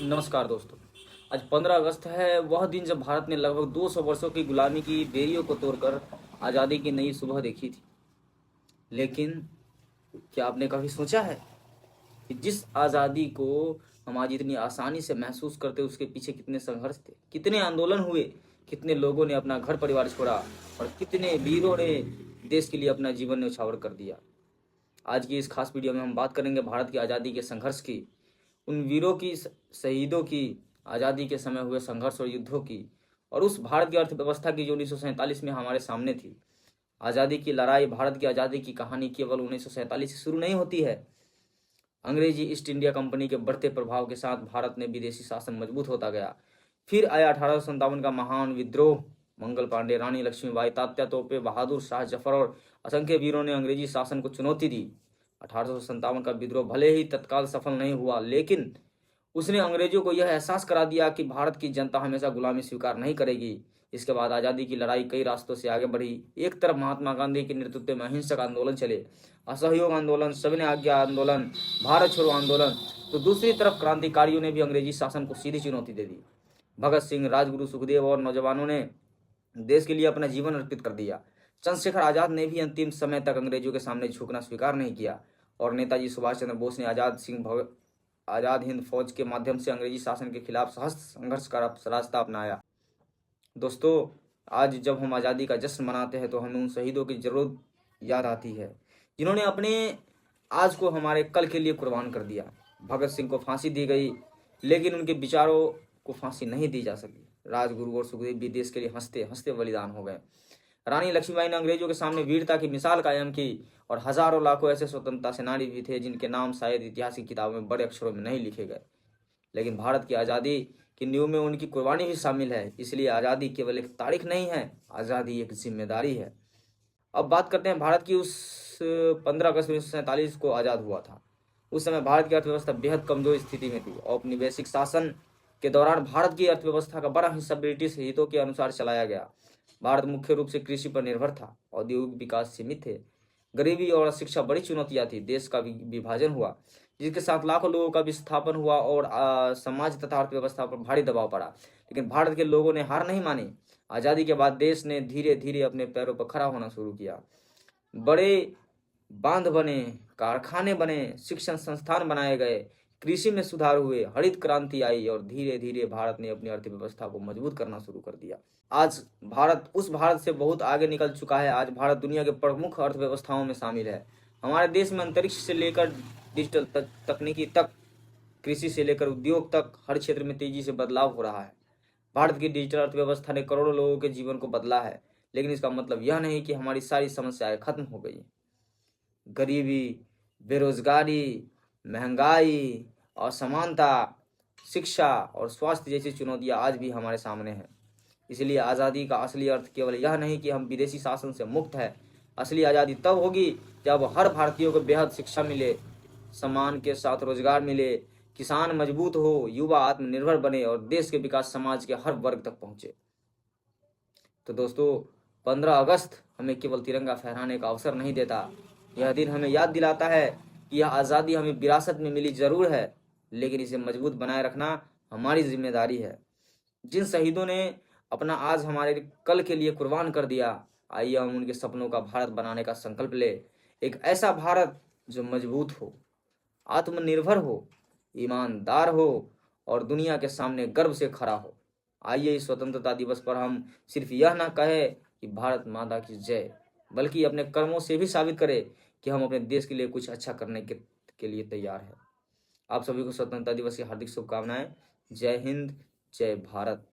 नमस्कार दोस्तों। आज 15 अगस्त है, वह दिन जब भारत ने लगभग 200 वर्षों की गुलामी की बेड़ियों को तोड़कर आज़ादी की नई सुबह देखी थी। लेकिन क्या आपने कभी सोचा है कि जिस आज़ादी को हम आज इतनी आसानी से महसूस करते, उसके पीछे कितने संघर्ष थे, कितने आंदोलन हुए, कितने लोगों ने अपना घर परिवार छोड़ा और कितने वीरों ने देश के लिए अपना जीवन न्यौछावर कर दिया। आज की इस खास वीडियो में हम बात करेंगे भारत की आज़ादी के संघर्ष की, उन वीरों की, शहीदों की, आज़ादी के समय हुए संघर्ष और युद्धों की, और उस भारत की अर्थव्यवस्था की जो 1947 में हमारे सामने थी। आज़ादी की लड़ाई, भारत की आज़ादी की कहानी केवल 1947 से शुरू नहीं होती है। अंग्रेजी ईस्ट इंडिया कंपनी के बढ़ते प्रभाव के साथ भारत में विदेशी शासन मजबूत होता गया। फिर आया 1857 का महान विद्रोह। मंगल पांडे, रानी लक्ष्मीबाई, तात्या तोपे, बहादुर शाह जफर और असंख्य वीरों ने अंग्रेजी शासन को चुनौती दी। 1857 का विद्रोह भले ही तत्काल सफल नहीं हुआ, लेकिन उसने अंग्रेजों को यह एहसास करा दिया कि भारत की जनता हमेशा गुलामी स्वीकार नहीं करेगी। इसके बाद आज़ादी की लड़ाई कई रास्तों से आगे बढ़ी। एक तरफ महात्मा गांधी के नेतृत्व में अहिंसक आंदोलन चले, असहयोग आंदोलन, सविनय आज्ञा आंदोलन, भारत छोड़ो आंदोलन। तो दूसरी तरफ क्रांतिकारियों ने भी अंग्रेजी शासन को सीधी चुनौती दे दी। भगत सिंह, राजगुरु, सुखदेव और नौजवानों ने देश के लिए अपना जीवन अर्पित कर दिया। चंद्रशेखर आजाद ने भी अंतिम समय तक अंग्रेजों के सामने झुकना स्वीकार नहीं किया, और नेताजी सुभाष चंद्र बोस ने आजाद हिंद फौज के माध्यम से अंग्रेजी शासन के खिलाफ सशस्त्र संघर्ष का रास्ता अपनाया। दोस्तों, आज जब हम आज़ादी का जश्न मनाते हैं तो हमें उन शहीदों की जरूरत याद आती है, जिन्होंने अपने आज को हमारे कल के लिए कुर्बान कर दिया। भगत सिंह को फांसी दी गई, लेकिन उनके विचारों को फांसी नहीं दी जा सकी। राजगुरु और सुखदेव भी देश के लिए हंसते हंसते बलिदान हो गए। रानी लक्ष्मीबाई ने अंग्रेजों के सामने वीरता की मिसाल कायम की, और हजारों लाखों ऐसे स्वतंत्रता सेनानी भी थे जिनके नाम शायद इतिहास की किताबों में बड़े अक्षरों में नहीं लिखे गए, लेकिन भारत की आज़ादी की नींव में उनकी कुर्बानी भी शामिल है। इसलिए आज़ादी केवल एक तारीख नहीं है, आज़ादी एक जिम्मेदारी है। अब बात करते हैं भारत की। उस 15 अगस्त 1947 को आज़ाद हुआ था। उस समय भारत की अर्थव्यवस्था बेहद कमजोर स्थिति में थी। औपनिवेशिक शासन के दौरान भारत की अर्थव्यवस्था का बड़ा हिस्सा ब्रिटिश हितों के अनुसार चलाया गया। भारत मुख्य रूप से कृषि पर निर्भर था, औद्योगिक विकास सीमित थे, गरीबी और शिक्षा बड़ी चुनौतियां थी। देश का विभाजन हुआ, जिसके साथ लाखों लोगों का विस्थापन हुआ और समाज तथा अर्थव्यवस्था पर भारी दबाव पड़ा। लेकिन भारत के लोगों ने हार नहीं मानी। आज़ादी के बाद देश ने धीरे धीरे अपने पैरों पर खड़ा होना शुरू किया। बड़े बांध बने, कारखाने बने, शिक्षण संस्थान बनाए गए, कृषि में सुधार हुए, हरित क्रांति आई और धीरे धीरे भारत ने अपनी अर्थव्यवस्था को मजबूत करना शुरू कर दिया। आज भारत उस भारत से बहुत आगे निकल चुका है। आज भारत दुनिया के प्रमुख अर्थव्यवस्थाओं में शामिल है। हमारे देश में अंतरिक्ष से लेकर डिजिटल तकनीकी तक, कृषि से लेकर उद्योग तक, हर क्षेत्र में तेजी से बदलाव हो रहा है। भारत की डिजिटल अर्थव्यवस्था ने करोड़ों लोगों के जीवन को बदला है, लेकिन इसका मतलब यह नहीं कि हमारी सारी समस्याएं खत्म हो गई। गरीबी, बेरोजगारी, महंगाई, असमानता, शिक्षा और स्वास्थ्य जैसी चुनौतियां आज भी हमारे सामने हैं। इसलिए आज़ादी का असली अर्थ केवल यह नहीं कि हम विदेशी शासन से मुक्त है। असली आज़ादी तब होगी जब हर भारतीय को बेहद शिक्षा मिले, सम्मान के साथ रोजगार मिले, किसान मजबूत हो, युवा आत्मनिर्भर बने और देश के विकास समाज के हर वर्ग तक पहुंचे। तो दोस्तों, 15 अगस्त हमें केवल तिरंगा फहराने का अवसर नहीं देता, यह दिन हमें याद दिलाता है कि यह आज़ादी हमें विरासत में मिली जरूर है, लेकिन इसे मजबूत बनाए रखना हमारी जिम्मेदारी है। जिन शहीदों ने अपना आज हमारे कल के लिए कुर्बान कर दिया, आइए हम उनके सपनों का भारत बनाने का संकल्प ले। एक ऐसा भारत जो मजबूत हो, आत्मनिर्भर हो, ईमानदार हो और दुनिया के सामने गर्व से खड़ा हो। आइए इस स्वतंत्रता दिवस पर हम सिर्फ यह ना कहें कि भारत माता की जय, बल्कि अपने कर्मों से भी साबित करें कि हम अपने देश के लिए कुछ अच्छा करने के लिए तैयार हैं। आप सभी को स्वतंत्रता दिवस की हार्दिक शुभकामनाएं। जय हिंद, जय भारत।